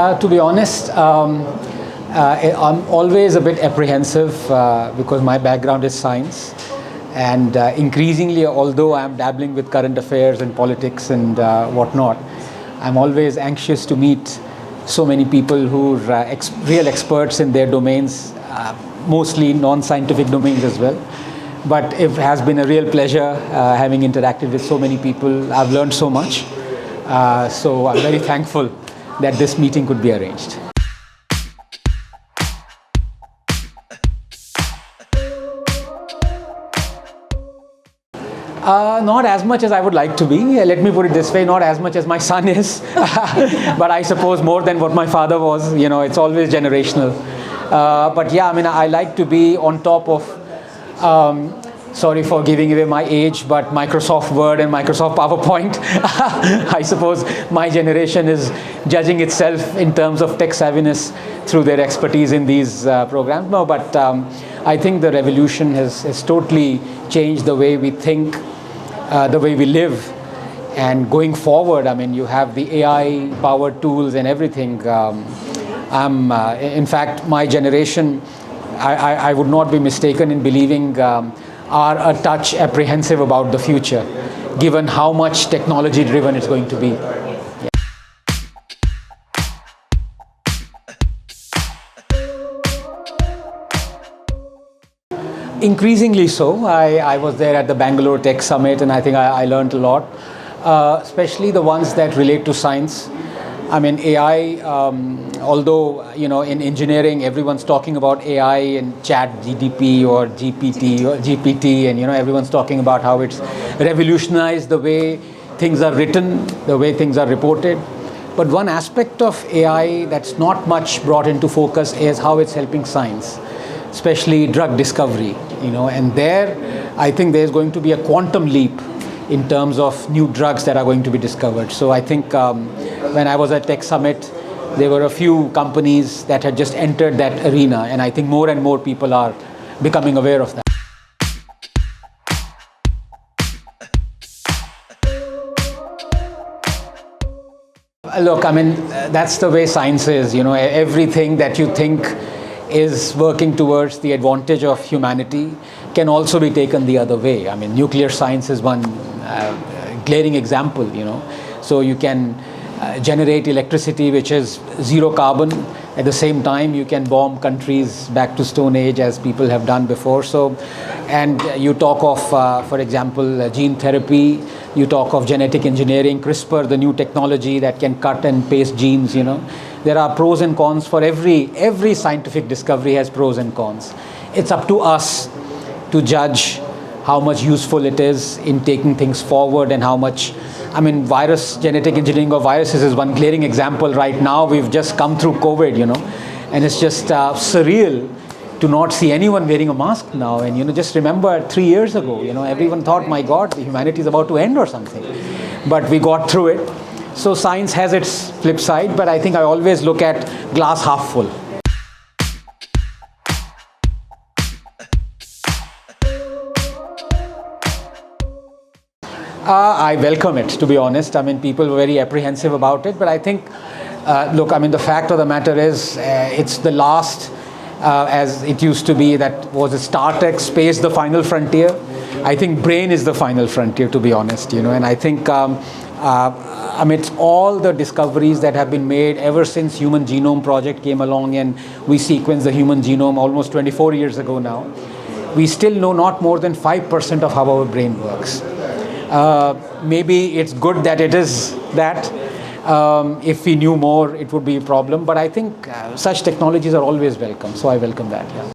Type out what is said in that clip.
To be honest, I'm always a bit apprehensive because my background is science, and increasingly, although I'm dabbling with current affairs and politics and whatnot, I'm always anxious to meet so many people who are real experts in their domains, mostly non-scientific domains as well. But it has been a real pleasure having interacted with so many people. I've learned so much. So I'm very thankful that this meeting could be arranged. Not as much as I would like to be. Let me put it this way, not as much as my son is, but I suppose more than what my father was. You know, it's always generational. But yeah, I mean, I like to be on top of, sorry for giving away my age, but Microsoft Word and Microsoft PowerPoint. I suppose my generation is judging itself in terms of tech savviness through their expertise in these programs. No, but I think the revolution has totally changed the way we think, the way we live. And going forward, I mean, you have the AI-powered tools and everything. In fact, my generation, I would not be mistaken in believing are a touch apprehensive about the future, given how much technology-driven it's going to be. Increasingly so. I was there at the Bangalore Tech Summit, and I think I learned a lot, especially the ones that relate to science. I mean, AI, although, you know, in engineering, everyone's talking about AI and chat GDP or GPT, and, you know, everyone's talking about how it's revolutionized the way things are written, the way things are reported. But one aspect of AI that's not much brought into focus is how it's helping science, especially drug discovery, you know, and there, I think there's going to be a quantum leap in terms of new drugs that are going to be discovered. So I think when I was at Tech Summit, there were a few companies that had just entered that arena, and I think more and more people are becoming aware of that. Look, I mean, that's the way science is, you know, everything that you think is working towards the advantage of humanity can also be taken the other way. I mean, nuclear science is one glaring example, you know. So you can generate electricity which is zero carbon. At the same time, you can bomb countries back to Stone Age, as people have done before. So, and you talk of, for example, gene therapy, you talk of genetic engineering, CRISPR, the new technology that can cut and paste genes, you know. There are pros and cons for every scientific discovery has pros and cons. It's up to us to judge how much useful it is in taking things forward, and how much, I mean, genetic engineering of viruses is one glaring example right now. We've just come through COVID, you know, and it's just surreal to not see anyone wearing a mask now. And, you know, just remember 3 years ago, you know, everyone thought, my God, humanity is about to end or something. But we got through it. So science has its flip side, but I think I always look at glass half full. I welcome it, to be honest. I mean, people were very apprehensive about it, but I think, look, I mean, the fact of the matter is, it's the last, as it used to be, that was a Star Trek, space, the final frontier. I think brain is the final frontier, to be honest, you know, and I think, amidst all the discoveries that have been made ever since Human Genome Project came along, and we sequenced the human genome almost 24 years ago now, we still know not more than 5% of how our brain works. Maybe it's good that it is that. If we knew more, it would be a problem. But I think such technologies are always welcome. So I welcome that. Yeah.